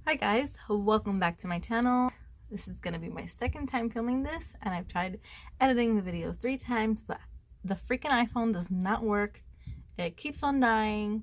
Hi guys, welcome back to my channel. This is gonna be my second time filming this, and I've tried editing the videos 3 times, but the freaking iPhone does not work. It keeps on dying,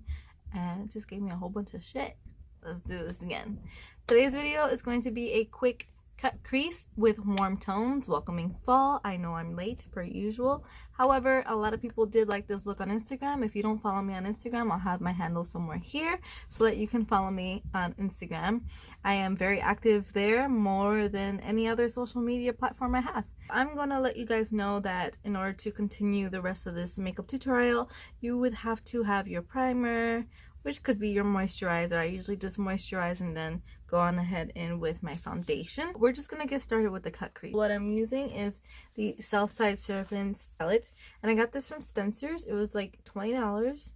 and it just gave me a whole bunch of shit. Let's do this again. Today's video is going to be a quick cut crease with warm tones, welcoming fall. I know I'm late per usual. However, a lot of people did like this look on Instagram. If you don't follow me on Instagram, I'll have my handle somewhere here so that you can follow me on Instagram. I am very active there, more than any other social media platform I have. I'm gonna let you guys know that in order to continue the rest of this makeup tutorial, you would have to have your primer, which could be your moisturizer. I usually just moisturize and then go on ahead and with my foundation. We're just gonna get started with the cut crease. What I'm using is the Southside Serpents palette, and I got this from Spencer's. It was like $20,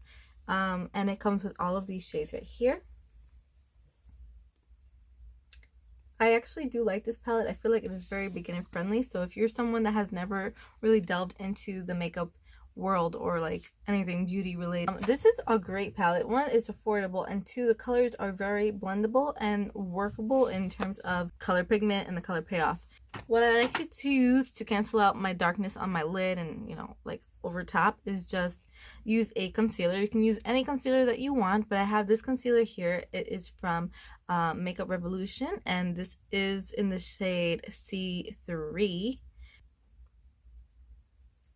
and it comes with all of these shades right here. I actually do like this palette. I feel like it is very beginner friendly, so if you're someone that has never really delved into the makeup world or like anything beauty related, this is a great palette. One, it's affordable, and two, the colors are very blendable and workable in terms of color pigment and the color payoff. What I like to use to cancel out my darkness on my lid and, you know, like over top, is just use a concealer. You can use any concealer that you want, but I have this concealer here. It is from Makeup Revolution, and this is in the shade C3.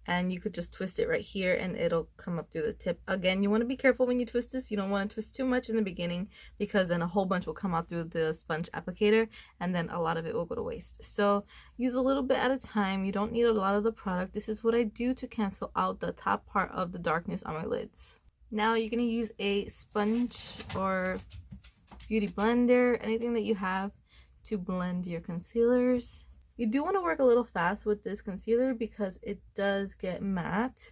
And you could just twist it right here and it'll come up through the tip. Again, you want to be careful when you twist this. You don't want to twist too much in the beginning, because then a whole bunch will come out through the sponge applicator and then a lot of it will go to waste. So use a little bit at a time. You don't need a lot of the product. This is what I do to cancel out the top part of the darkness on my lids. Now you're going to use a sponge or beauty blender, anything that you have, to blend your concealers. You do want to work a little fast with this concealer because it does get matte.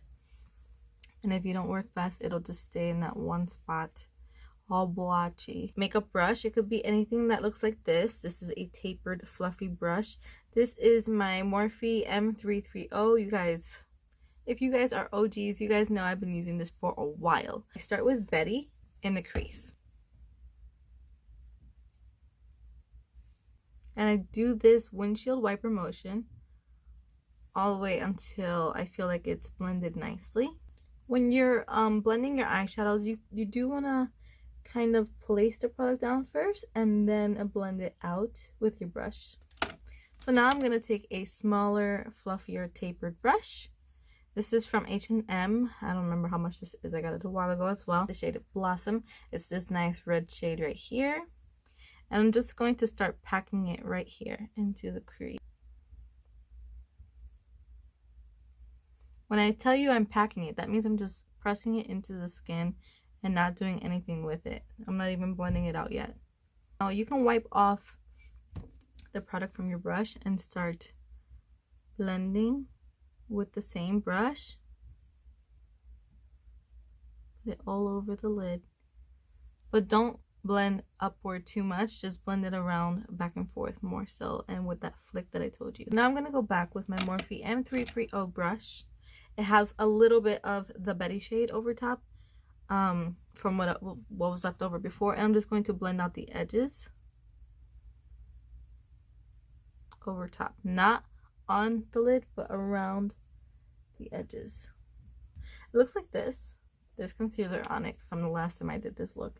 And if you don't work fast, it'll just stay in that one spot, all blotchy. Makeup brush, it could be anything that looks like this. This is a tapered, fluffy brush. This is my Morphe M330. You guys, if you guys are OGs, you guys know I've been using this for a while. I start with Betty in the crease. And I do this windshield wiper motion all the way until I feel like it's blended nicely. When you're blending your eyeshadows, you do want to kind of place the product down first and then blend it out with your brush. So now I'm going to take a smaller, fluffier, tapered brush. This is from H&M. I don't remember how much this is. I got it a while ago as well. The shade Blossom. It's this nice red shade right here. And I'm just going to start packing it right here into the crease. When I tell you I'm packing it, that means I'm just pressing it into the skin and not doing anything with it. I'm not even blending it out yet. Now you can wipe off the product from your brush and start blending with the same brush. Put it all over the lid. But don't blend upward too much, just blend it around back and forth more so, and with that flick that I told you. Now I'm going to go back with my Morphe M330 brush. It has a little bit of the Betty shade over top from what was left over before, and I'm just going to blend out the edges over top, not on the lid but around the edges. It looks like this. There's concealer on it from the last time I did this look.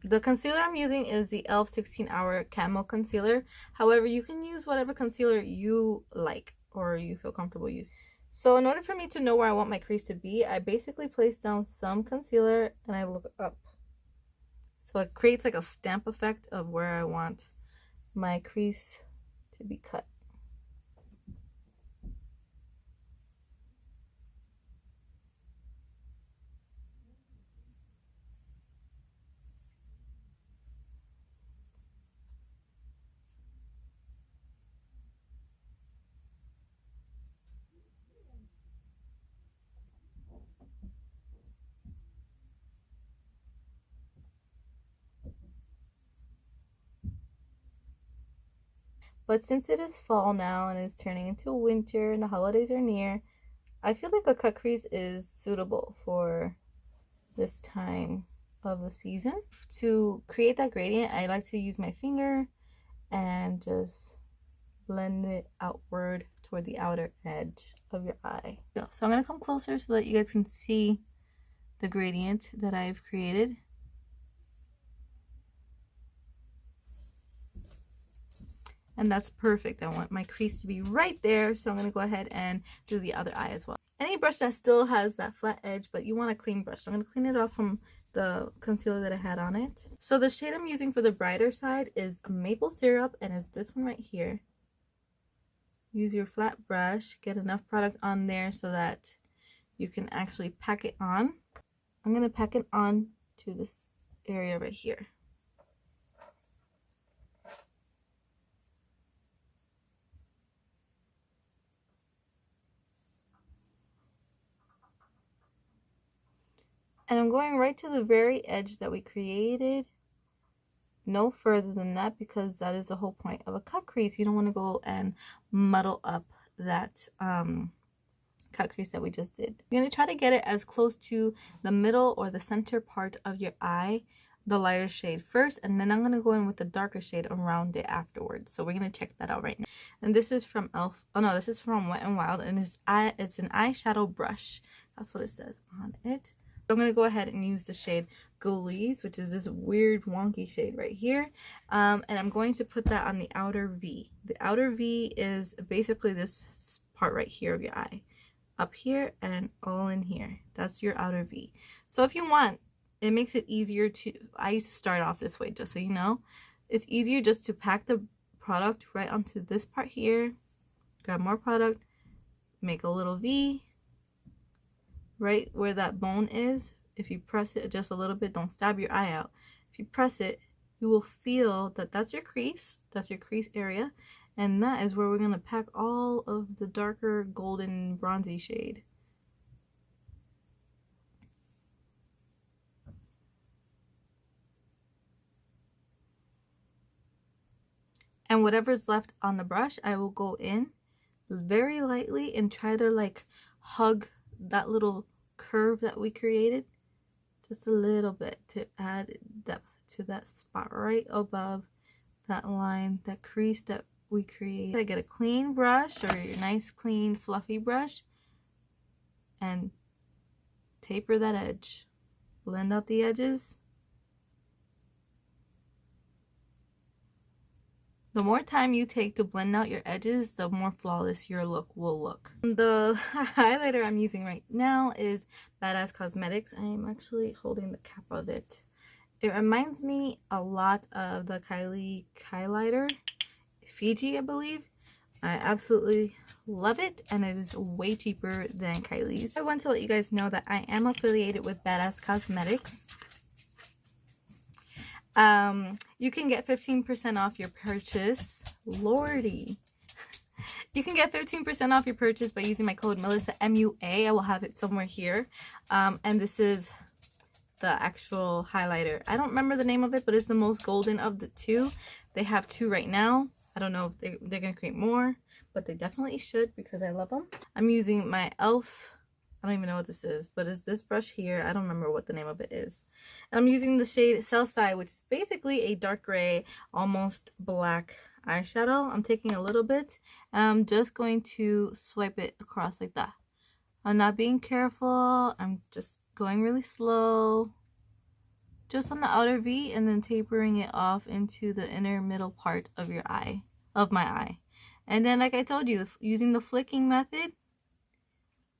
The concealer I'm using is the e.l.f. 16 Hour Camo Concealer. However, you can use whatever concealer you like or you feel comfortable using. So in order for me to know where I want my crease to be, I basically place down some concealer and I look up. So it creates like a stamp effect of where I want my crease to be cut. But since it is fall now and it's turning into winter and the holidays are near, I feel like a cut crease is suitable for this time of the season. To create that gradient, I like to use my finger and just blend it outward toward the outer edge of your eye. So I'm going to come closer so that you guys can see the gradient that I've created. And that's perfect. I want my crease to be right there, so I'm going to go ahead and do the other eye as well. Any brush that still has that flat edge, but you want a clean brush. So I'm going to clean it off from the concealer that I had on it. So the shade I'm using for the brighter side is Maple Syrup, and it's this one right here. Use your flat brush, get enough product on there so that you can actually pack it on. I'm going to pack it on to this area right here. And I'm going right to the very edge that we created. No further than that, because that is the whole point of a cut crease. You don't want to go and muddle up that cut crease that we just did. You're going to try to get it as close to the middle or the center part of your eye, the lighter shade first, and then I'm going to go in with the darker shade around it afterwards. So we're going to check that out right now. And this is from this is from Wet n Wild, and it's an eyeshadow brush. That's what it says on it. So I'm going to go ahead and use the shade Ghoulies, which is this weird wonky shade right here. And I'm going to put that on the outer V. The outer V is basically this part right here of your eye. Up here and all in here. That's your outer V. So if you want, it makes it easier to, I used to start off this way, just so you know. It's easier just to pack the product right onto this part here. Grab more product, make a little V. Right where that bone is, if you press it just a little bit, don't stab your eye out. If you press it, you will feel that that's your crease area, and that is where we're going to pack all of the darker golden bronzy shade. And whatever's left on the brush, I will go in very lightly and try to like hug that little curve that we created just a little bit to add depth to that spot right above that line, that crease that we create. I get a clean brush or your nice clean fluffy brush and taper that edge. Blend out the edges. The more time you take to blend out your edges, the more flawless your look will look. The highlighter I'm using right now is Badass Cosmetics. I am actually holding the cap of it. It reminds me a lot of the Kylie highlighter, Fiji, I believe. I absolutely love it, and it is way cheaper than Kylie's. I want to let you guys know that I am affiliated with Badass Cosmetics. You can get 15% off your purchase. Lordy. You can get 15% off your purchase by using my code Melissa, MUA. I will have it somewhere here. And this is the actual highlighter. I don't remember the name of it, but it's the most golden of the two. They have two right now. I don't know if they're going to create more, but they definitely should because I love them. I'm using my e.l.f. I don't even know what this is, but it's this brush here. I don't remember what the name of it is. And I'm using the shade Southside, which is basically a dark gray, almost black eyeshadow. I'm taking a little bit, and I'm just going to swipe it across like that. I'm not being careful. I'm just going really slow, just on the outer V, and then tapering it off into the inner middle part of your eye, of my eye. And then, like I told you, using the flicking method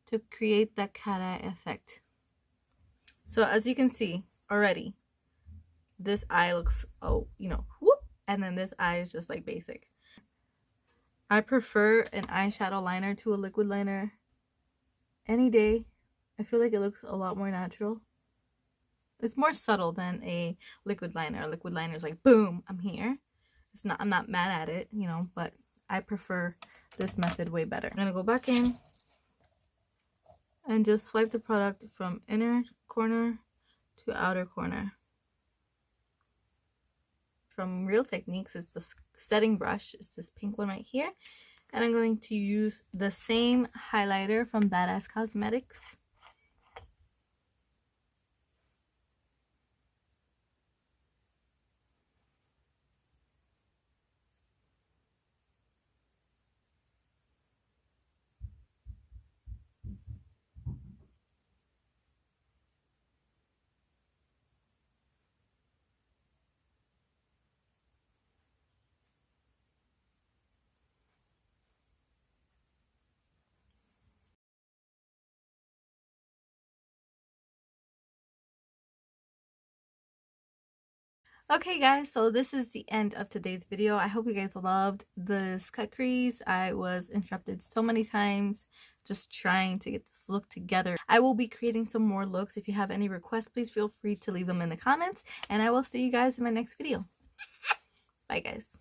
to create that cat eye effect. So as you can see already, this eye looks, oh, you know, whoop, and then this eye is just like basic. I prefer an eyeshadow liner to a liquid liner any day. I feel like it looks a lot more natural. It's more subtle than a liquid liner. A liquid liner is like, boom, I'm here. It's not, I'm not mad at it, you know, but I prefer this method way better. I'm gonna go back in and just swipe the product from inner corner to outer corner. From Real Techniques, it's the setting brush. It's this pink one right here. And I'm going to use the same highlighter from Badass Cosmetics. Okay guys, so this is the end of today's video. I hope you guys loved this cut crease. I was interrupted so many times just trying to get this look together. I will be creating some more looks. If you have any requests, please feel free to leave them in the comments, and I will see you guys in my next video. Bye guys.